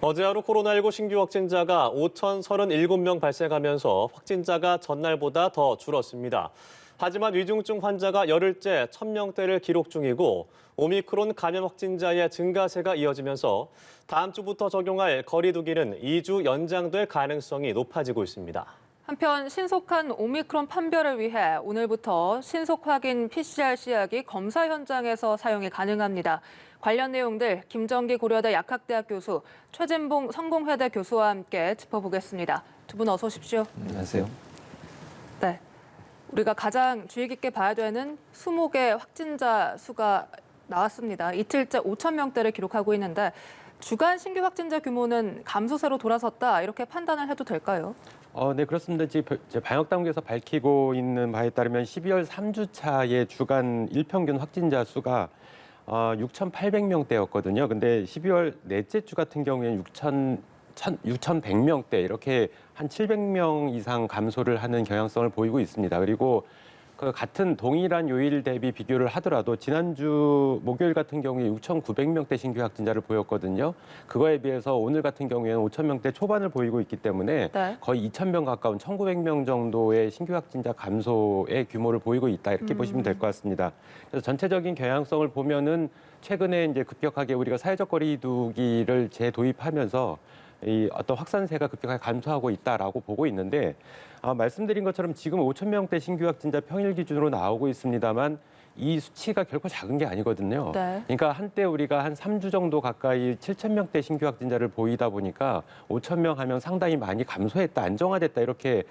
어제 하루 코로나19 신규 확진자가 5,037명 발생하면서 확진자가 전날보다 더 줄었습니다. 하지만 위중증 환자가 열흘째 1,000명대를 기록 중이고 오미크론 감염 확진자의 증가세가 이어지면서 다음 주부터 적용할 거리 두기는 2주 연장될 가능성이 높아지고 있습니다. 한편 신속한 오미크론 판별을 위해 오늘부터 신속 확인 PCR 시약이 검사 현장에서 사용이 가능합니다. 관련 내용들 김정기 고려대 약학대학 교수, 최진봉 성공회대 교수와 함께 짚어보겠습니다. 두 분 어서 오십시오. 안녕하세요. 네, 우리가 가장 주의 깊게 봐야 되는 20개 확진자 수가 나왔습니다. 이틀째 5,000명대를 기록하고 있는데 주간 신규 확진자 규모는 감소세로 돌아섰다 이렇게 판단을 해도 될까요? 네, 그렇습니다. 지금 방역당국에서 밝히고 있는 바에 따르면 12월 3주차의 주간 일평균 확진자 수가 6,800명대였거든요. 근데 12월 넷째 주 같은 경우에는 6,100명대 이렇게 한 700명 이상 감소를 하는 경향성을 보이고 있습니다. 그리고 그 같은 동일한 요일 대비 비교를 하더라도 지난주 목요일 같은 경우에 6,900명대 신규 확진자를 보였거든요. 그거에 비해서 오늘 같은 경우에는 5,000명대 초반을 보이고 있기 때문에 네. 거의 2,000명 가까운 1,900명 정도의 신규 확진자 감소의 규모를 보이고 있다 이렇게 보시면 될 것 같습니다. 그래서 전체적인 경향성을 보면은 최근에 이제 급격하게 우리가 사회적 거리 두기를 재도입하면서 이 어떤 확산세가 급격하게 감소하고 있다라고 보고 있는데 말씀드린 것처럼 지금 5,000명대 신규 확진자 평일 기준으로 나오고 있습니다만 이 수치가 결코 작은 게 아니거든요. 네. 그러니까 한때 우리가 한 3주 정도 가까이 7,000명대 신규 확진자를 보이다 보니까 5,000명 하면 상당히 많이 감소했다, 안정화됐다 이렇게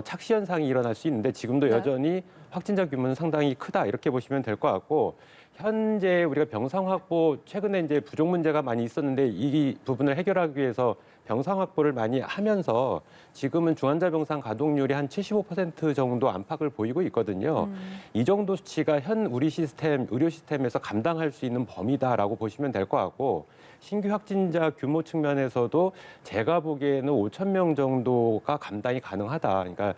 착시 현상이 일어날 수 있는데 지금도 네. 여전히 확진자 규모는 상당히 크다 이렇게 보시면 될 것 같고 현재 우리가 병상 확보 최근에 이제 부족 문제가 많이 있었는데 이 부분을 해결하기 위해서 병상 확보를 많이 하면서 지금은 중환자 병상 가동률이 한 75% 정도 안팎을 보이고 있거든요. 이 정도 수치가 현 우리 시스템, 의료 시스템에서 감당할 수 있는 범위다라고 보시면 될 것 같고 신규 확진자 규모 측면에서도 제가 보기에는 5,000명 정도가 감당이 가능하다. 그러니까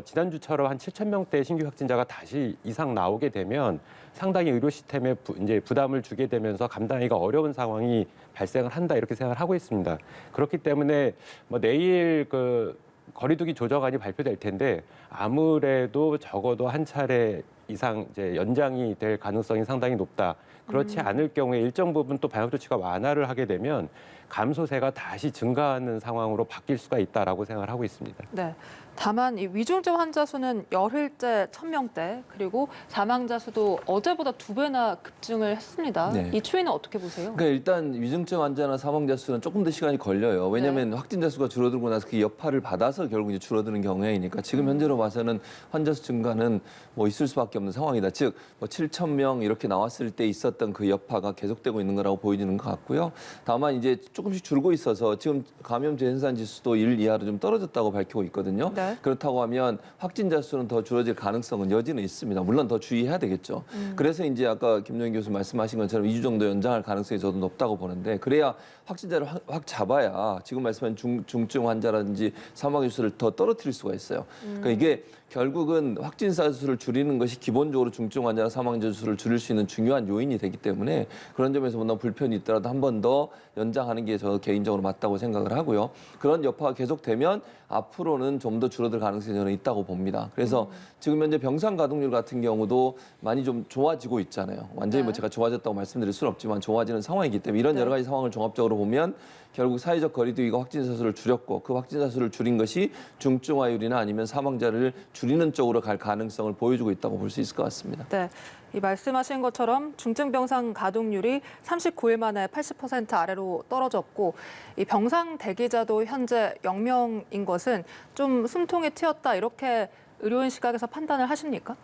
지난주처럼 한 7,000명대 신규 확진자가 다시 이상 나오게 되면 상당히 의료 시스템에 이제 부담을 주게 되면서 감당하기가 어려운 상황이 발생을 한다 이렇게 생각을 하고 있습니다. 그렇기 때문에 내일 그 거리두기 조정안이 발표될 텐데 아무래도 적어도 한 차례 이상 이제 연장이 될 가능성이 상당히 높다. 그렇지 않을 경우에 일정 부분 또 방역 조치가 완화를 하게 되면 감소세가 다시 증가하는 상황으로 바뀔 수가 있다라고 생각을 하고 있습니다. 네. 다만 이 위중증 환자 수는 열흘째 1,000명대 그리고 사망자 수도 어제보다 2배나 급증을 했습니다. 네. 이 추이는 어떻게 보세요? 그러니까 일단 위중증 환자나 사망자 수는 조금 더 시간이 걸려요. 왜냐하면 네. 확진자 수가 줄어들고 나서 그 여파를 받아서 결국 이제 줄어드는 경우이니까 지금 현재로 봐서는 환자 수 증가는 있을 수밖에 없는 상황이다. 즉 7,000명 이렇게 나왔을 때 있었던 그 여파가 계속되고 있는 거라고 보이는 것 같고요. 다만 이제 조금씩 줄고 있어서 지금 감염 재생산 지수도 1 이하로 좀 떨어졌다고 밝히고 있거든요. 네. 그렇다고 하면 확진자 수는 더 줄어들 가능성은 여지는 있습니다. 물론 더 주의해야 되겠죠. 그래서 이제 아까 김정인 교수 말씀하신 것처럼 2주 정도 연장할 가능성이 저도 높다고 보는데 그래야 확진자를 확 잡아야 지금 말씀한 중증 환자라든지 사망 수를 더 떨어뜨릴 수가 있어요. 그러니까 이게 결국은 확진자 수를 줄이는 것이 기본적으로 중증 환자나 사망자 수를 줄일 수 있는 중요한 요인이 되기 때문에 그런 점에서 뭔가 불편이 있더라도 한 번 더 연장하는 게 저 개인적으로 맞다고 생각을 하고요. 그런 여파가 계속되면 앞으로는 좀 더 줄어들 가능성이 저는 있다고 봅니다. 그래서 지금 현재 병상 가동률 같은 경우도 많이 좀 좋아지고 있잖아요. 완전히 네. 제가 좋아졌다고 말씀드릴 수는 없지만 좋아지는 상황이기 때문에 이런 여러 가지 상황을 종합적으로 보면 결국 사회적 거리두기가 확진자 수를 줄였고 그 확진자 수를 줄인 것이 중증화율이나 아니면 사망자를 줄이는 쪽으로 갈 가능성을 보여주고 있다고 볼 수 있을 것 같습니다. 네. 이 말씀하신 것처럼 중증 병상 가동률이 39일 만에 80% 아래로 떨어졌고 이 병상 대기자도 현재 0명인 것은 좀 숨통이 트였다 이렇게 의료인 시각에서 판단을 하십니까?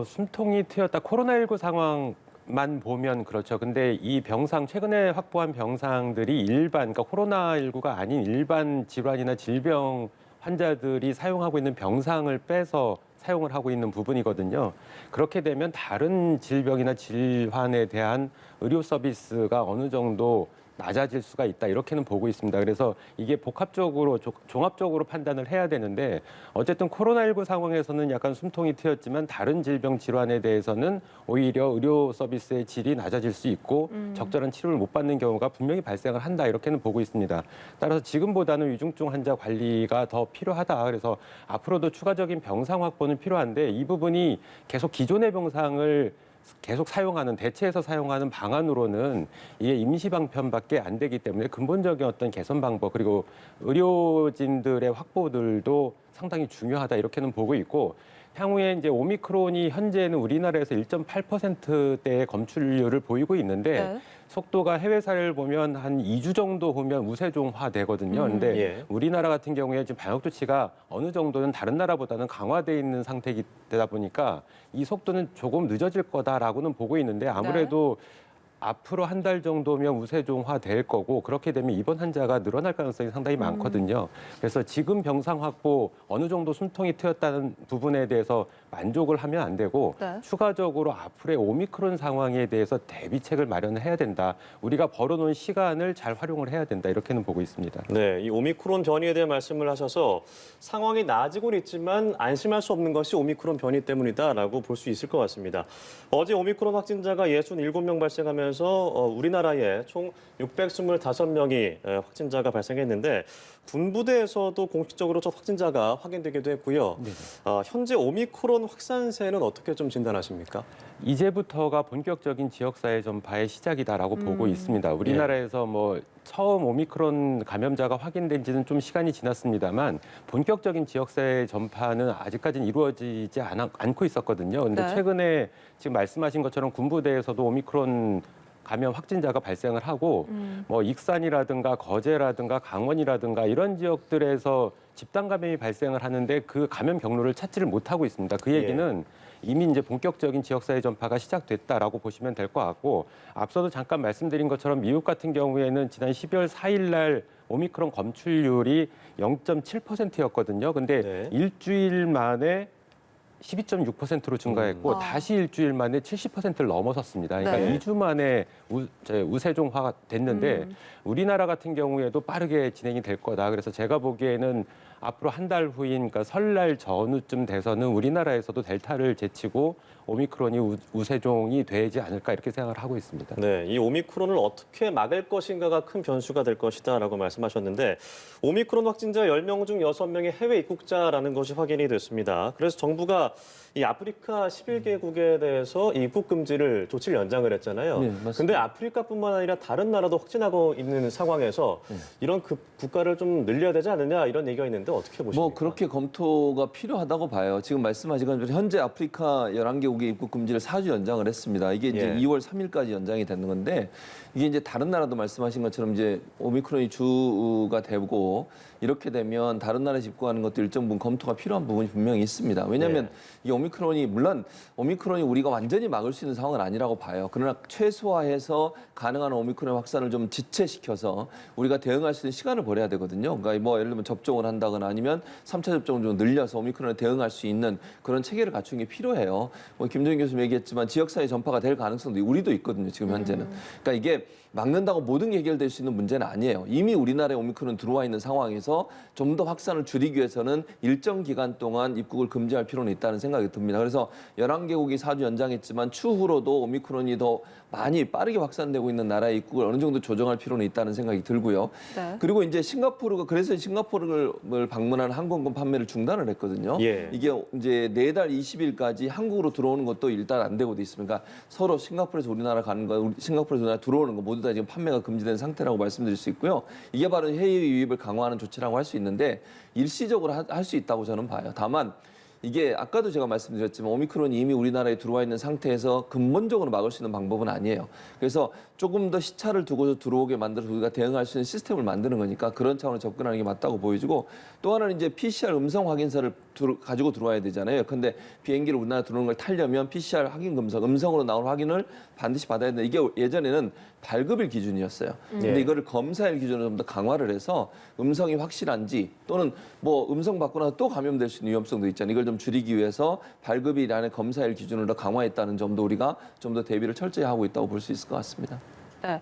숨통이 트였다. 코로나19 상황만 보면 그렇죠. 근데 이 병상, 최근에 확보한 병상들이 그러니까 코로나19가 아닌 일반 질환이나 질병 환자들이 사용하고 있는 병상을 빼서 사용을 하고 있는 부분이거든요. 그렇게 되면 다른 질병이나 질환에 대한 의료 서비스가 어느 정도 낮아질 수가 있다 이렇게는 보고 있습니다. 그래서 이게 복합적으로 종합적으로 판단을 해야 되는데 어쨌든 코로나19 상황에서는 약간 숨통이 트였지만 다른 질병 질환에 대해서는 오히려 의료 서비스의 질이 낮아질 수 있고 적절한 치료를 못 받는 경우가 분명히 발생을 한다 이렇게는 보고 있습니다. 따라서 지금보다는 위중증 환자 관리가 더 필요하다. 그래서 앞으로도 추가적인 병상 확보는 필요한데 이 부분이 계속 기존의 병상을 계속 사용하는 대체해서 사용하는 방안으로는 이게 임시방편밖에 안 되기 때문에 근본적인 어떤 개선 방법 그리고 의료진들의 확보들도 상당히 중요하다 이렇게는 보고 있고 향후에 이제 오미크론이 현재는 우리나라에서 1.8%대의 검출률을 보이고 있는데 네. 속도가 해외 사례를 보면 한 2주 정도 후면 우세종화 되거든요. 근데 예. 우리나라 같은 경우에 지금 방역 조치가 어느 정도는 다른 나라보다는 강화돼 있는 상태이다 보니까 이 속도는 조금 늦어질 거다라고는 보고 있는데 아무래도 앞으로 한 달 정도면 우세종화 될 거고 그렇게 되면 입원 환자가 늘어날 가능성이 상당히 많거든요. 그래서 지금 병상 확보 어느 정도 숨통이 트였다는 부분에 대해서 만족을 하면 안 되고 네. 추가적으로 앞으로의 오미크론 상황에 대해서 대비책을 마련해야 된다. 우리가 벌어놓은 시간을 잘 활용을 해야 된다. 이렇게는 보고 있습니다. 네, 이 오미크론 변이에 대해 말씀을 하셔서 상황이 나아지고는 있지만 안심할 수 없는 것이 오미크론 변이 때문이다라고 볼 수 있을 것 같습니다. 어제 오미크론 확진자가 67명 발생하면서 우리나라에 총 625명이 확진자가 발생했는데 군부대에서도 공식적으로 첫 확진자가 확인되기도 했고요. 현재 오미크론 확산세는 어떻게 좀 진단하십니까? 이제부터가 본격적인 지역사회 전파의 시작이다라고 보고 있습니다. 우리나라에서 뭐 처음 오미크론 감염자가 확인된 지는 좀 시간이 지났습니다만 본격적인 지역사회 전파는 아직까지는 이루어지지 않고 있었거든요. 근데 네. 최근에 지금 말씀하신 것처럼 군부대에서도 오미크론 감염 확진자가 발생을 하고 뭐 익산이라든가 거제라든가 강원이라든가 이런 지역들에서 집단 감염이 발생을 하는데 그 감염 경로를 찾지를 못하고 있습니다. 그 얘기는 이미 이제 본격적인 지역사회 전파가 시작됐다라고 보시면 될 것 같고 앞서도 잠깐 말씀드린 것처럼 미국 같은 경우에는 지난 12월 4일 날 오미크론 검출률이 0.7%였거든요. 근데 네. 일주일 만에 12.6%로 증가했고 다시 일주일 만에 70%를 넘어섰습니다. 그러니까 네. 2주 만에 우세종화가 됐는데 우리나라 같은 경우에도 빠르게 진행이 될 거다. 그래서 제가 보기에는 앞으로 한 달 후인 그러니까 설날 전후쯤 돼서는 우리나라에서도 델타를 제치고 오미크론이 우세종이 되지 않을까 이렇게 생각을 하고 있습니다. 네, 이 오미크론을 어떻게 막을 것인가가 큰 변수가 될 것이다라고 말씀하셨는데 오미크론 확진자 10명 중 6명이 해외 입국자라는 것이 확인이 됐습니다. 그래서 정부가 이 아프리카 11개국에 대해서 입국 금지를 조치를 연장을 했잖아요. 네, 맞습니다. 근데 아프리카뿐만 아니라 다른 나라도 확진하고 있는 상황에서 이런 국가를 좀 늘려야 되지 않느냐 이런 얘기가 있는데 어떻게 보십니까? 뭐 그렇게 검토가 필요하다고 봐요. 지금 말씀하신 것처럼 현재 아프리카 11개국의 입국 금지를 4주 연장을 했습니다. 이게 이제 예. 2월 3일까지 연장이 되는 건데 이게 이제 다른 나라도 말씀하신 것처럼 이제 오미크론이 주가 되고 이렇게 되면 다른 나라에 입국하는 것도 일정 부분 검토가 필요한 부분이 분명히 있습니다. 왜냐하면 이 오미크론이 물론 오미크론이 우리가 완전히 막을 수 있는 상황은 아니라고 봐요. 그러나 최소화해서 가능한 오미크론 확산을 좀 지체시켜서 우리가 대응할 수 있는 시간을 벌여야 되거든요. 그러니까 뭐 예를 들면 접종을 한다거나 아니면 3차 접종을 좀 늘려서 오미크론에 대응할 수 있는 그런 체계를 갖추는 게 필요해요. 뭐 김정인 교수님 얘기했지만 지역사회 전파가 될 가능성도 우리도 있거든요. 지금 현재는. 그러니까 이게 막는다고 모든 게 해결될 수 있는 문제는 아니에요. 이미 우리나라에 오미크론 들어와 있는 상황에서 좀 더 확산을 줄이기 위해서는 일정 기간 동안 입국을 금지할 필요는 있다는 생각이 듭니다. 그래서 11개국이 4주 연장했지만 추후로도 오미크론이 더 많이 빠르게 확산되고 있는 나라의 입국을 어느 정도 조정할 필요는 있다는 생각이 들고요. 네. 그리고 이제 그래서 싱가포르를 방문한 항공권 판매를 중단을 했거든요. 예. 이게 이제 내달 20일까지 한국으로 들어오는 것도 일단 안 되고 돼 있습니다. 그러니까 서로 싱가포르에서 우리나라 가는 거, 싱가포르에서 우리나라 들어오는 거 모두 다 지금 판매가 금지된 상태라고 말씀드릴 수 있고요. 이게 바로 해외 유입을 강화하는 조치라고 할 수 있는데 일시적으로 할 수 있다고 저는 봐요. 다만 이게 아까도 제가 말씀드렸지만 오미크론이 이미 우리나라에 들어와 있는 상태에서 근본적으로 막을 수 있는 방법은 아니에요. 그래서 조금 더 시차를 두고서 들어오게 만들어서 우리가 대응할 수 있는 시스템을 만드는 거니까 그런 차원으로 접근하는 게 맞다고 보여지고 또 하나는 이제 PCR 음성 확인서를 가지고 들어와야 되잖아요. 근데 비행기를 우리나라 들어오는 걸 타려면 PCR 확인 음성으로 나온 확인을 반드시 받아야 되는데 이게 예전에는 발급일 기준이었어요. 근데 이거를 검사일 기준으로 좀 더 강화를 해서 음성이 확실한지 또는 뭐 음성 받고 나서 또 감염될 수 있는 위험성도 있잖아요. 이걸 좀 줄이기 위해서 발급일 안에 검사일 기준을 더 강화했다는 점도 우리가 좀 더 대비를 철저히 하고 있다고 볼 수 있을 것 같습니다. 네.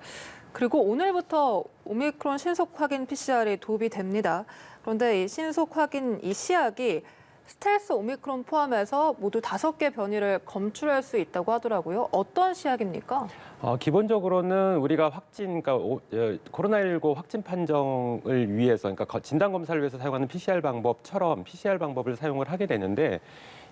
그리고 오늘부터 오미크론 신속 확인 PCR이 도입이 됩니다. 그런데 이 신속 확인 이 시약이 스텔스 오미크론 포함해서 모두 5개 변이를 검출할 수 있다고 하더라고요. 어떤 시약입니까? 기본적으로는 우리가 코로나19 확진 판정을 위해서, 그러니까 진단 검사를 위해서 사용하는 PCR 방법처럼 PCR 방법을 사용을 하게 되는데,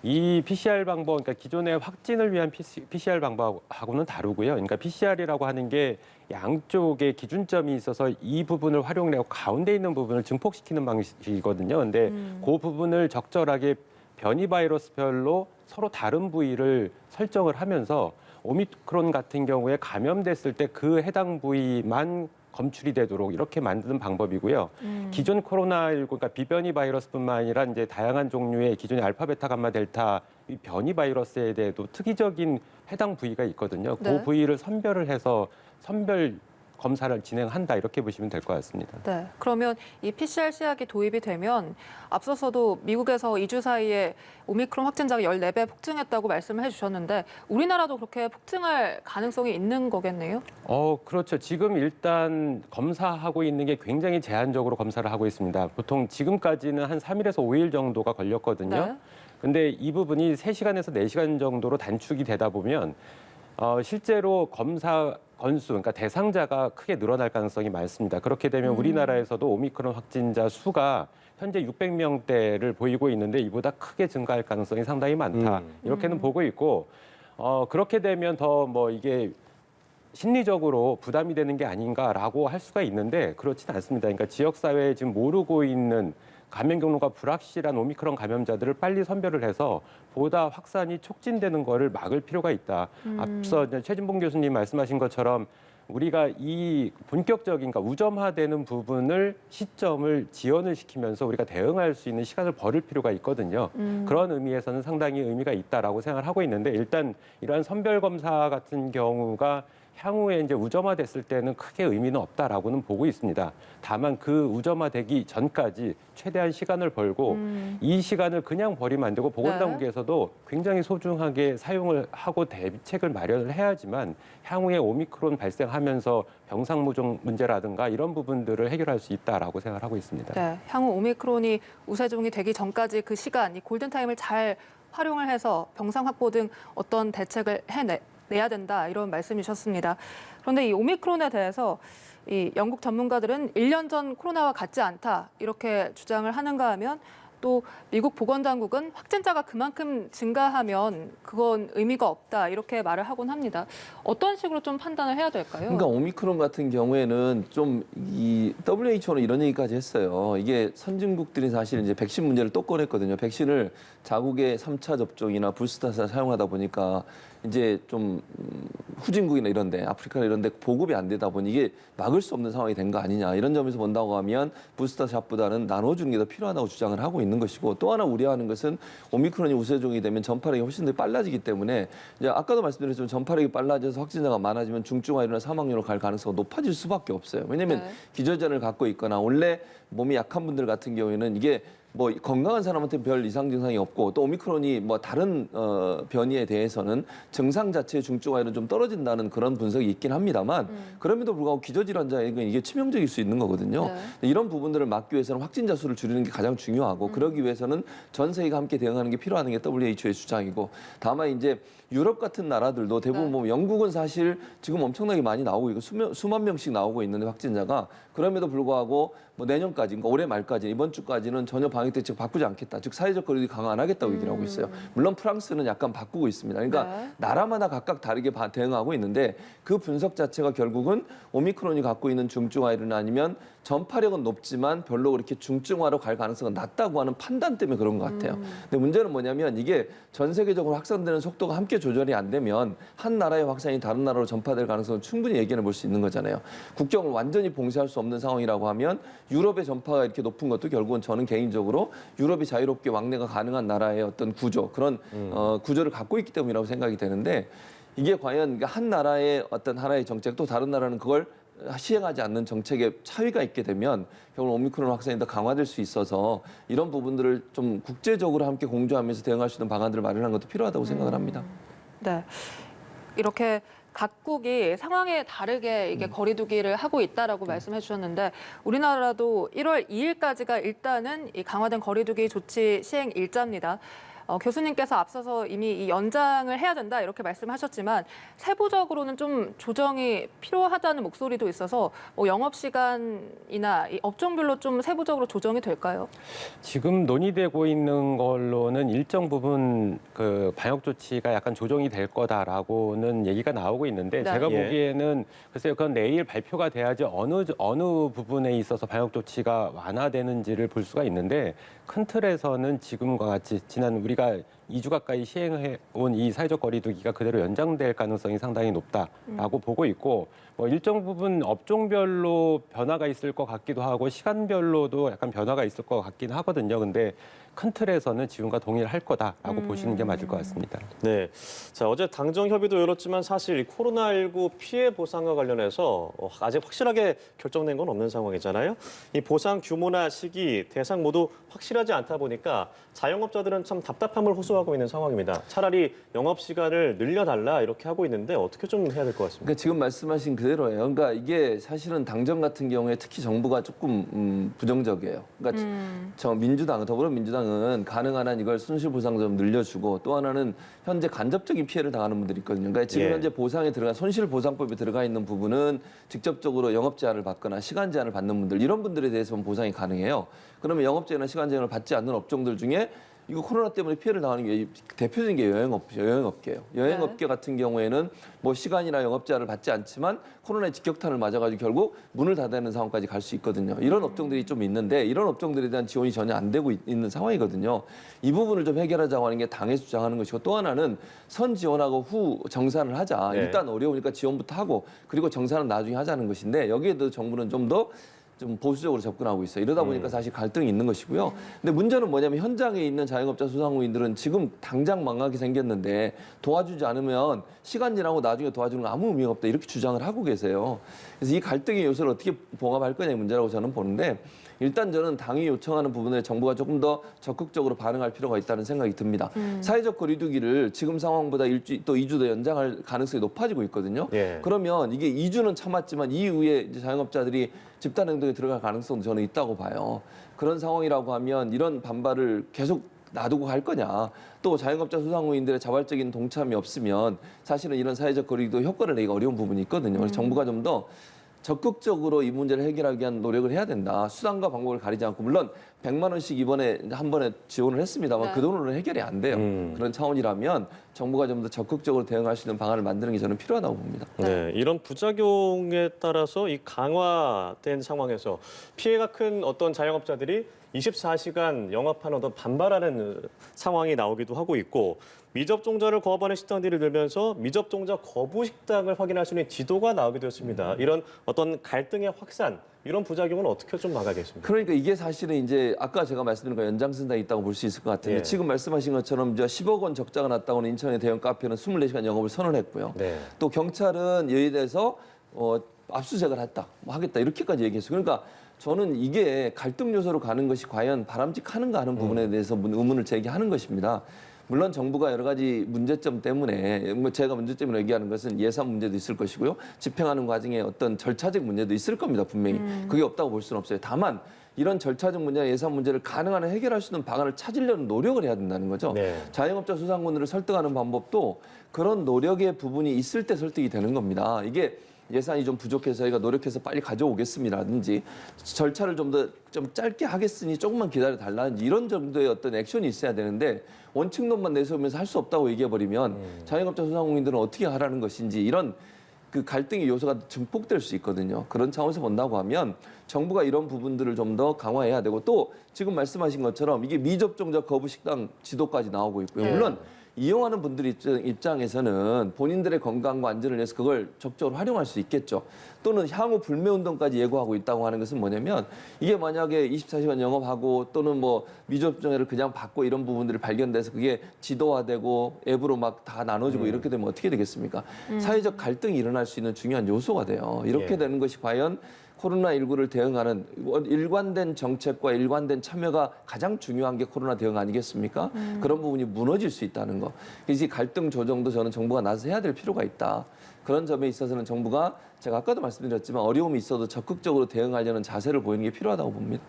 이 PCR 방법, 그러니까 기존의 확진을 위한 PCR 방법하고는 다르고요. 그러니까 PCR이라고 하는 게 양쪽에 기준점이 있어서 이 부분을 활용하고 가운데 있는 부분을 증폭시키는 방식이거든요. 근데 그 부분을 적절하게 변이 바이러스별로 서로 다른 부위를 설정을 하면서 오미크론 같은 경우에 감염됐을 때 그 해당 부위만 검출이 되도록 이렇게 만드는 방법이고요. 기존 코로나19, 그러니까 비변이 바이러스뿐만 아니라 이제 다양한 종류의 기존의 알파, 베타, 감마, 델타 이 변이 바이러스에 대해도 특이적인 해당 부위가 있거든요. 네. 그 부위를 선별을 해서 선별 검사를 진행한다 이렇게 보시면 될 것 같습니다. 네. 그러면 이 PCR 시약이 도입이 되면 앞서서도 미국에서 2주 사이에 오미크론 확진자가 14배 폭증했다고 말씀을 해주셨는데 우리나라도 그렇게 폭증할 가능성이 있는 거겠네요? 그렇죠. 지금 일단 검사하고 있는 게 굉장히 제한적으로 검사를 하고 있습니다. 보통 지금까지는 한 3일에서 5일 정도가 걸렸거든요. 네. 근데 이 부분이 3시간에서 4시간 정도로 단축이 되다 보면 실제로 검사 건수, 그러니까 대상자가 크게 늘어날 가능성이 많습니다. 그렇게 되면 우리나라에서도 오미크론 확진자 수가 현재 600명대를 보이고 있는데 이보다 크게 증가할 가능성이 상당히 많다. 이렇게는 보고 있고 그렇게 되면 더 이게 심리적으로 부담이 되는 게 아닌가라고 할 수가 있는데 그렇지는 않습니다. 그러니까 지역사회에 지금 모르고 있는 감염 경로가 불확실한 오미크론 감염자들을 빨리 선별을 해서 보다 확산이 촉진되는 거를 막을 필요가 있다. 앞서 최진봉 교수님 말씀하신 것처럼 우리가 이 본격적인, 그러니까 우점화되는 부분을 시점을 지연을 시키면서 우리가 대응할 수 있는 시간을 벌일 필요가 있거든요. 그런 의미에서는 상당히 의미가 있다라고 생각을 하고 있는데 일단 이러한 선별 검사 같은 경우가 향후에 이제 우점화됐을 때는 크게 의미는 없다라고는 보고 있습니다. 다만 그 우점화되기 전까지 최대한 시간을 벌고 이 시간을 그냥 버리면 안 되고 보건당국에서도 굉장히 소중하게 사용을 하고 대비책을 마련을 해야지만 향후에 오미크론 발생하면서 병상무종 문제라든가 이런 부분들을 해결할 수 있다라고 생각을 하고 있습니다. 네. 향후 오미크론이 우세종이 되기 전까지 그 시간, 이 골든타임을 잘 활용을 해서 병상 확보 등 어떤 대책을 내야 된다 이런 말씀이셨습니다. 그런데 이 오미크론에 대해서 이 영국 전문가들은 1년 전 코로나와 같지 않다 이렇게 주장을 하는가 하면 또 미국 보건당국은 확진자가 그만큼 증가하면 그건 의미가 없다 이렇게 말을 하곤 합니다. 어떤 식으로 좀 판단을 해야 될까요? 그러니까 오미크론 같은 경우에는 좀 이 WHO는 이런 얘기까지 했어요. 이게 선진국들이 사실 이제 백신 문제를 또 꺼냈거든요. 백신을 자국의 3차 접종이나 부스터샷 사용하다 보니까 이제 좀 후진국이나 이런 데, 아프리카나 이런 데 보급이 안 되다 보니 이게 막을 수 없는 상황이 된 거 아니냐. 이런 점에서 본다고 하면 부스터샷보다는 나눠주는 게 더 필요하다고 주장을 하고 있는 것이고 또 하나 우려하는 것은 오미크론이 우세종이 되면 전파력이 훨씬 더 빨라지기 때문에 이제 아까도 말씀드렸지만 전파력이 빨라져서 확진자가 많아지면 중증화율이나 사망률로 갈 가능성이 높아질 수밖에 없어요. 왜냐하면 기저전을 갖고 있거나 원래 몸이 약한 분들 같은 경우에는 이게 건강한 사람한테 별 이상 증상이 없고 또 오미크론이 다른 변이에 대해서는 증상 자체의 중증화율은 좀 떨어진다는 그런 분석이 있긴 합니다만 그럼에도 불구하고 기저질환자에게는 이게 치명적일 수 있는 거거든요. 이런 부분들을 막기 위해서는 확진자 수를 줄이는 게 가장 중요하고 그러기 위해서는 전 세계가 함께 대응하는 게 필요한 게 WHO의 주장이고 다만 이제 유럽 같은 나라들도 대부분 보면 영국은 사실 지금 엄청나게 많이 나오고 있고 수만 명씩 나오고 있는데 확진자가 그럼에도 불구하고 내년까지, 그러니까 올해 말까지 이번 주까지는 전혀 방역 대책 바꾸지 않겠다. 즉 사회적 거리두기 강화 안 하겠다고 얘기를 하고 있어요. 물론 프랑스는 약간 바꾸고 있습니다. 그러니까 나라마다 각각 다르게 대응하고 있는데 그 분석 자체가 결국은 오미크론이 갖고 있는 중증화율이나 아니면 전파력은 높지만 별로 그렇게 중증화로 갈 가능성은 낮다고 하는 판단 때문에 그런 것 같아요. 근데 문제는 뭐냐면 이게 전 세계적으로 확산되는 속도가 함께 조절이 안 되면 한 나라의 확산이 다른 나라로 전파될 가능성은 충분히 예견해 볼 수 있는 거잖아요. 국경을 완전히 봉쇄할 수 없는 상황이라고 하면 유럽의 전파가 이렇게 높은 것도 결국은 저는 개인적으로 유럽이 자유롭게 왕래가 가능한 나라의 어떤 구조, 그런 구조를 갖고 있기 때문이라고 생각이 되는데 이게 과연 한 나라의 어떤 하나의 정책 또 다른 나라는 그걸 시행하지 않는 정책에 차이가 있게 되면 결국 오미크론 확산이 더 강화될 수 있어서 이런 부분들을 좀 국제적으로 함께 공조하면서 대응할 수 있는 방안들을 마련하는 것도 필요하다고 생각을 합니다. 네, 이렇게 각국이 상황에 다르게 이게 거리두기를 하고 있다라고 말씀해 주셨는데 우리나라도 1월 2일까지가 일단은 이 강화된 거리두기 조치 시행 일자입니다. 교수님께서 앞서서 이미 이 연장을 해야 된다 이렇게 말씀하셨지만 세부적으로는 좀 조정이 필요하다는 목소리도 있어서 뭐 영업 시간이나 이 업종별로 좀 세부적으로 조정이 될까요? 지금 논의되고 있는 걸로는 일정 부분 그 방역 조치가 약간 조정이 될 거다라고는 얘기가 나오고 있는데 네. 제가 예. 보기에는 글쎄요, 그건 내일 발표가 돼야지 어느 부분에 있어서 방역 조치가 완화되는지를 볼 수가 있는데 큰 틀에서는 지금과 같이 지난 우리가 2주 가까이 시행해 온 이 사회적 거리두기가 그대로 연장될 가능성이 상당히 높다라고 보고 있고 뭐 일정 부분 업종별로 변화가 있을 것 같기도 하고 시간별로도 약간 변화가 있을 것 같긴 하거든요. 근데 큰 틀에서는 지금과 동일할 거다라고 보시는 게 맞을 것 같습니다. 네. 자, 어제 당정 협의도 열었지만 사실 이 코로나19 피해 보상과 관련해서 아직 확실하게 결정된 건 없는 상황이잖아요. 이 보상 규모나 시기, 대상 모두 확실하지 않다 보니까 자영업자들은 참 답답함을 호소하고 있는 상황입니다. 차라리 영업 시간을 늘려달라 이렇게 하고 있는데 어떻게 좀 해야 될 것 같습니다. 그러니까 지금 말씀하신 그대로예요. 그러니까 이게 사실은 당정 같은 경우에 특히 정부가 조금 부정적이에요. 그러니까 저 민주당, 더불어민주당은 가능한 한 이걸 손실보상 좀 늘려주고 또 하나는 현재 간접적인 피해를 당하는 분들이 있거든요. 그러니까 지금 예. 현재 보상에 들어간 손실보상법에 들어가 있는 부분은 직접적으로 영업 제한을 받거나 시간 제한을 받는 분들 이런 분들에 대해서는 보상이 가능해요. 그러면 영업 제한이나 시간 제한을 받지 않는 업종들 중에 이거 코로나 때문에 피해를 당하는 게 대표적인 게 여행업계예요. 여행업계 같은 경우에는 뭐 시간이나 영업 제한을 받지 않지만 코로나의 직격탄을 맞아가지고 결국 문을 닫아야 하는 상황까지 갈 수 있거든요. 이런 업종들이 좀 있는데 이런 업종들에 대한 지원이 전혀 안 되고 있는 상황이거든요. 이 부분을 좀 해결하자고 하는 게 당에서 주장하는 것이고 또 하나는 선 지원하고 후 정산을 하자. 네. 일단 어려우니까 지원부터 하고 그리고 정산은 나중에 하자는 것인데 여기에 대해서 정부는 좀 보수적으로 접근하고 있어요. 이러다 보니까 사실 갈등이 있는 것이고요. 근데 문제는 뭐냐면 현장에 있는 자영업자 소상공인들은 지금 당장 망하게 생겼는데 도와주지 않으면 시간 지나고 나중에 도와주는 거 아무 의미가 없다 이렇게 주장을 하고 계세요. 그래서 이 갈등의 요소를 어떻게 봉합할 거냐의 문제라고 저는 보는데 일단 저는 당이 요청하는 부분에 정부가 조금 더 적극적으로 반응할 필요가 있다는 생각이 듭니다. 사회적 거리두기를 지금 상황보다 또 2주 더 연장할 가능성이 높아지고 있거든요. 예. 그러면 이게 2주는 참았지만 이후에 이제 자영업자들이 집단 행동에 들어갈 가능성도 저는 있다고 봐요. 그런 상황이라고 하면 이런 반발을 계속 놔두고 갈 거냐. 또 자영업자 소상공인들의 자발적인 동참이 없으면 사실은 이런 사회적 거리도 효과를 내기가 어려운 부분이 있거든요. 그래서 정부가 좀 더 적극적으로 이 문제를 해결하기 위한 노력을 해야 된다. 수단과 방법을 가리지 않고 물론 100만 원씩 이번에 한 번에 지원을 했습니다만 네. 그 돈으로는 해결이 안 돼요. 그런 차원이라면 정부가 좀 더 적극적으로 대응할 수 있는 방안을 만드는 게 저는 필요하다고 봅니다. 네, 이런 부작용에 따라서 이 강화된 상황에서 피해가 큰 어떤 자영업자들이 24시간 영업하는 어떤 반발하는 상황이 나오기도 하고 있고 미접종자를 거부하는 식당들이 늘면서 미접종자 거부 식당을 확인할 수 있는 지도가 나오기도 했습니다. 이런 어떤 갈등의 확산, 이런 부작용은 어떻게 좀 막아야겠습니까? 그러니까 이게 사실은 이제 아까 제가 말씀드린 거 연장선상에 있다고 볼 수 있을 것 같은데 예. 지금 말씀하신 것처럼 이제 10억 원 적자가 났다고는 인천의 대형 카페는 24시간 영업을 선언했고요. 네. 또 경찰은 여기에 대해서 압수수색을 했다, 뭐 하겠다 이렇게까지 얘기했어요. 그러니까 저는 이게 갈등 요소로 가는 것이 과연 바람직한가 하는 부분에 대해서 의문을 제기하는 것입니다. 물론 정부가 여러 가지 문제점 때문에 제가 문제점이라고 얘기하는 것은 예산 문제도 있을 것이고요. 집행하는 과정에 어떤 절차적 문제도 있을 겁니다. 분명히. 그게 없다고 볼 수는 없어요. 다만 이런 절차적 문제나 예산 문제를 가능한 한 해결할 수 있는 방안을 찾으려는 노력을 해야 된다는 거죠. 네. 자영업자 소상공인들을 설득하는 방법도 그런 노력의 부분이 있을 때 설득이 되는 겁니다. 이게 예산이 좀 부족해서 저희가 노력해서 빨리 가져오겠습니다든지 절차를 좀 짧게 하겠으니 조금만 기다려 달라든지 이런 정도의 어떤 액션이 있어야 되는데 원칙론만 내세우면서 할 수 없다고 얘기해버리면 자영업자 소상공인들은 어떻게 하라는 것인지 이런 그 갈등의 요소가 증폭될 수 있거든요. 그런 차원에서 본다고 하면 정부가 이런 부분들을 좀 더 강화해야 되고 또 지금 말씀하신 것처럼 이게 미접종자 거부 식당 지도까지 나오고 있고요. 네. 물론 이용하는 분들 입장에서는 본인들의 건강과 안전을 위해서 그걸 적극적으로 활용할 수 있겠죠. 또는 향후 불매운동까지 예고하고 있다고 하는 것은 뭐냐면 이게 만약에 24시간 영업하고 또는 뭐 미접종자를 그냥 받고 이런 부분들이 발견돼서 그게 지도화되고 앱으로 막 다 나눠주고 이렇게 되면 어떻게 되겠습니까? 사회적 갈등이 일어날 수 있는 중요한 요소가 돼요. 이렇게 예. 되는 것이 과연 코로나19를 대응하는 일관된 정책과 일관된 참여가 가장 중요한 게 코로나 대응 아니겠습니까? 그런 부분이 무너질 수 있다는 거. 이 갈등 조정도 저는 정부가 나서서 해야 될 필요가 있다. 그런 점에 있어서는 정부가 제가 아까도 말씀드렸지만 어려움이 있어도 적극적으로 대응하려는 자세를 보이는 게 필요하다고 봅니다.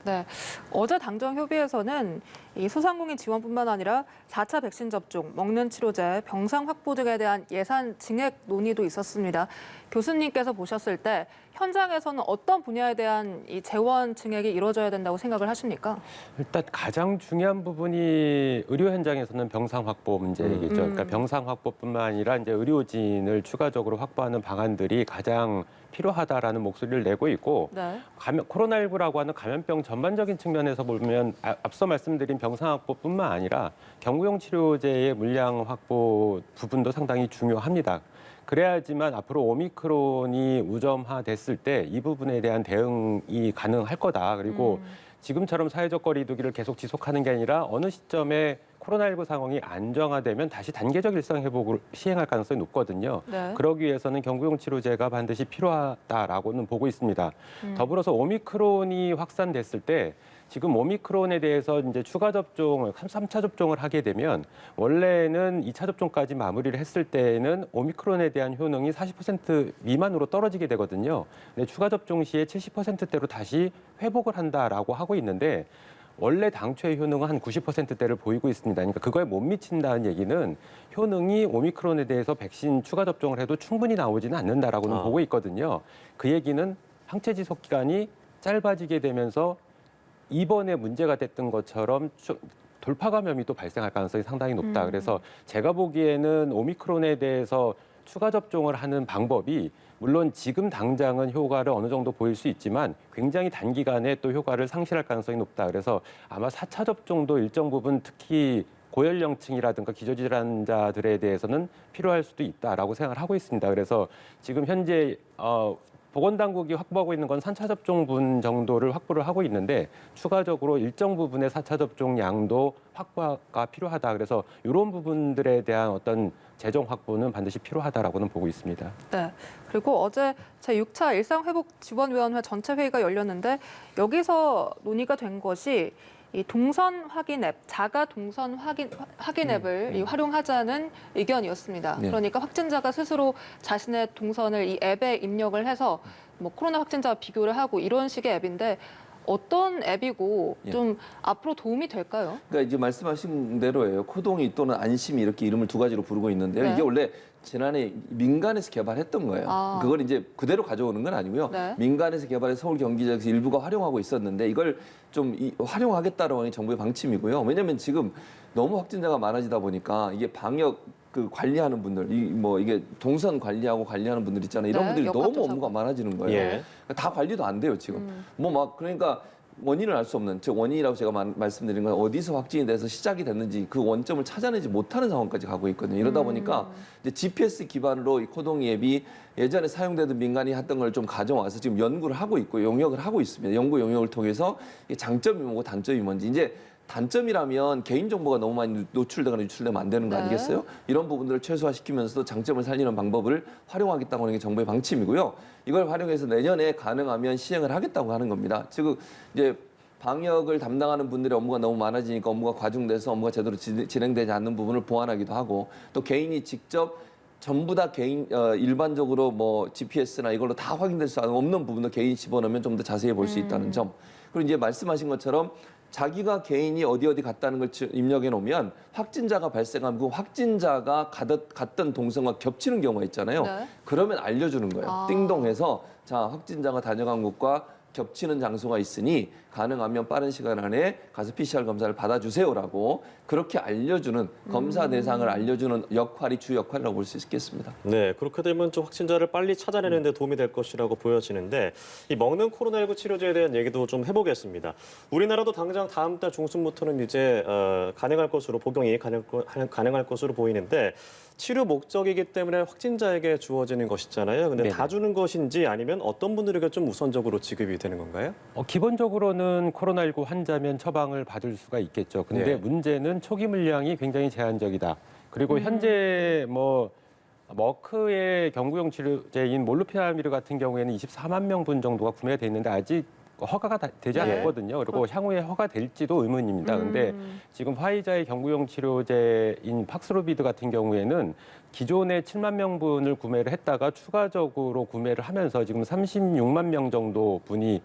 네, 어제 당정 협의에서는 이 소상공인 지원뿐만 아니라 4차 백신 접종, 먹는 치료제, 병상 확보 등에 대한 예산 증액 논의도 있었습니다. 교수님께서 보셨을 때 현장에서는 어떤 분야에 대한 이 재원 증액이 이루어져야 된다고 생각을 하십니까? 일단 가장 중요한 부분이 의료 현장에서는 병상 확보 문제이겠죠. 그러니까 병상 확보뿐만 아니라 이제 의료진을 추가적으로 확보하는 방안들이 가장 필요하다라는 목소리를 내고 있고 네. 코로나19라고 하는 감염병 전반적인 측면에서 보면 앞서 말씀드린 병상 확보뿐만 아니라 경구용 치료제의 물량 확보 부분도 상당히 중요합니다. 그래야지만 앞으로 오미크론이 우점화됐을 때 이 부분에 대한 대응이 가능할 거다. 그리고 지금처럼 사회적 거리두기를 계속 지속하는 게 아니라 어느 시점에 코로나19 상황이 안정화되면 다시 단계적 일상 회복을 시행할 가능성이 높거든요. 네. 그러기 위해서는 경구용 치료제가 반드시 필요하다라고는 보고 있습니다. 더불어서 오미크론이 확산됐을 때 지금 오미크론에 대해서 이제 추가 접종을 3차 접종을 하게 되면 원래는 2차 접종까지 마무리를 했을 때에는 오미크론에 대한 효능이 40% 미만으로 떨어지게 되거든요. 근데 추가 접종 시에 70%대로 다시 회복을 한다라고 하고 있는데 원래 당초의 효능은 한 90%대를 보이고 있습니다. 그러니까 그거에 못 미친다는 얘기는 효능이 오미크론에 대해서 백신 추가 접종을 해도 충분히 나오지는 않는다라고는 보고 있거든요. 그 얘기는 항체 지속 기간이 짧아지게 되면서 이번에 문제가 됐던 것처럼 돌파 감염이 또 발생할 가능성이 상당히 높다. 그래서 제가 보기에는 오미크론에 대해서 추가 접종을 하는 방법이 물론 지금 당장은 효과를 어느 정도 보일 수 있지만 굉장히 단기간에 또 효과를 상실할 가능성이 높다. 그래서 아마 4차 접종도 일정 부분 특히 고연령층이라든가 기저질환자들에 대해서는 필요할 수도 있다라고 생각을 하고 있습니다. 그래서 지금 현재 보건당국이 확보하고 있는 건 3차 접종분 정도를 확보를 하고 있는데 추가적으로 일정 부분의 4차 접종 양도 확보가 필요하다. 그래서 이런 부분들에 대한 어떤 재정 확보는 반드시 필요하다라고는 보고 있습니다. 네. 그리고 어제 제6차 일상회복지원위원회 전체 회의가 열렸는데 여기서 논의가 된 것이 이 동선 확인 앱, 자가 동선 확인 앱을 이 활용하자는 의견이었습니다. 네. 그러니까 확진자가 스스로 자신의 동선을 이 앱에 입력을 해서 뭐 코로나 확진자와 비교를 하고 이런 식의 앱인데 어떤 앱이고 좀 앞으로 도움이 될까요? 그러니까 이제 말씀하신 대로예요. 코동이 또는 안심이 이렇게 이름을 두 가지로 부르고 있는데요. 네. 이게 원래 지난해 민간에서 개발했던 거예요. 아. 그걸 이제 그대로 가져오는 건 아니고요. 네. 민간에서 개발해서 서울 경기지역에서 일부가 활용하고 있었는데 이걸 좀 활용하겠다라고 하는 정부의 방침이고요. 왜냐하면 지금 너무 확진자가 많아지다 보니까 이게 방역 관리하는 분들, 이게 동선 관리하는 분들 있잖아요. 이런 네, 분들이 너무 역학조사고. 업무가 많아지는 거예요. 예. 다 관리도 안 돼요 지금. 그러니까 원인을 알 수 없는, 즉 원인이라고 제가 말씀드린 건 어디서 확진이 돼서 시작이 됐는지 그 원점을 찾아내지 못하는 상황까지 가고 있거든요. 이러다 보니까 이제 GPS 기반으로 이 코동이 앱이 예전에 사용되던 민간이 했던 걸 좀 가져와서 지금 연구를 하고 있고 용역을 하고 있습니다. 연구 용역을 통해서 이게 장점이 뭐고 단점이 뭔지 이제 단점이라면 개인정보가 너무 많이 노출되거나 유출되면 안 되는 거 네. 아니겠어요? 이런 부분들을 최소화시키면서도 장점을 살리는 방법을 활용하겠다고 하는 게 정부의 방침이고요. 이걸 활용해서 내년에 가능하면 시행을 하겠다고 하는 겁니다. 즉 이제 방역을 담당하는 분들의 업무가 너무 많아지니까 업무가 과중돼서 업무가 제대로 진행되지 않는 부분을 보완하기도 하고 또 개인이 직접 전부 다 일반적으로 뭐 GPS나 이걸로 다 확인될 수 없는 부분도 개인 집어넣으면 좀 더 자세히 볼 수 있다는 점. 그리고 이제 말씀하신 것처럼 자기가 개인이 어디 갔다는 걸 입력해 놓으면 확진자가 발생하면 그 확진자가 갔던 동선과 겹치는 경우가 있잖아요. 네. 그러면 알려주는 거예요. 아. 띵동해서 자 확진자가 다녀간 곳과 겹치는 장소가 있으니 가능하면 빠른 시간 안에 가서 PCR 검사를 받아주세요라고 그렇게 알려주는 검사 대상을 알려주는 역할이 주 역할이라고 볼 수 있겠습니다. 네, 그렇게 되면 좀 확진자를 빨리 찾아내는 데 도움이 될 것이라고 보여지는데 이 먹는 코로나19 치료제에 대한 얘기도 좀 해보겠습니다. 우리나라도 당장 다음 달 중순부터는 이제 가능할 것으로 복용이 가능할 것으로 보이는데 치료 목적이기 때문에 확진자에게 주어지는 것이잖아요. 근데 네네. 다 주는 것인지 아니면 어떤 분들에게 좀 우선적으로 지급이 되는 건가요? 기본적으로는 코로나19 환자면 처방을 받을 수가 있겠죠. 근데 예. 문제는 초기 물량이 굉장히 제한적이다. 그리고 현재 머크의 경구용 치료제인 몰누피라비드 같은 경우에는 24만 명분 정도가 구매가 돼 있는데 아직 허가가 되지 네. 않았거든요. 그리고 향후에 허가될지도 의문입니다. 근데 지금 화이자의 경구용 치료제인 팍스로비드 같은 경우에는 기존에 7만 명분을 구매를 했다가 추가적으로 구매를 하면서 지금 36만 명 정도 분이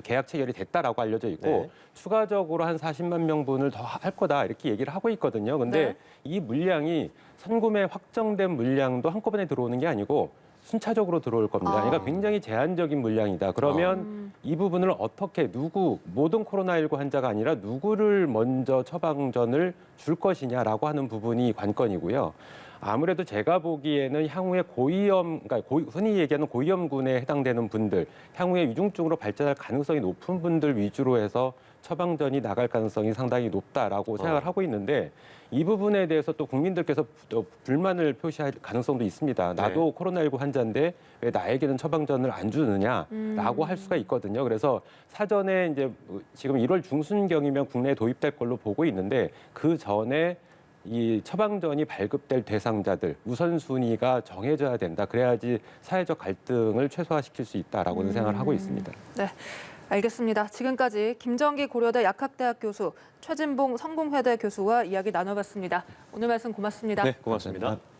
계약 체결이 됐다라고 알려져 있고 네. 추가적으로 한 40만 명분을 더 할 거다 이렇게 얘기를 하고 있거든요. 근데 네. 이 물량이 선구매 확정된 물량도 한꺼번에 들어오는 게 아니고 순차적으로 들어올 겁니다. 그러니까 굉장히 제한적인 물량이다. 그러면 이 부분을 어떻게 모든 코로나19 환자가 아니라 누구를 먼저 처방전을 줄 것이냐라고 하는 부분이 관건이고요. 아무래도 제가 보기에는 향후에 고위험, 그러니까 흔히 얘기하는 고위험군에 해당되는 분들, 향후에 위중증으로 발전할 가능성이 높은 분들 위주로 해서 처방전이 나갈 가능성이 상당히 높다라고 생각을 하고 있는데 이 부분에 대해서 또 국민들께서 또 불만을 표시할 가능성도 있습니다. 나도 코로나19 환자인데 왜 나에게는 처방전을 안 주느냐라고 할 수가 있거든요. 그래서 사전에 이제 지금 1월 중순경이면 국내에 도입될 걸로 보고 있는데 그 전에 이 처방전이 발급될 대상자들 우선순위가 정해져야 된다. 그래야지 사회적 갈등을 최소화시킬 수 있다라고는 생각을 하고 있습니다. 네, 알겠습니다. 지금까지 김정기 고려대 약학대학 교수, 최진봉 성공회대 교수와 이야기 나눠봤습니다. 오늘 말씀 고맙습니다. 네, 고맙습니다.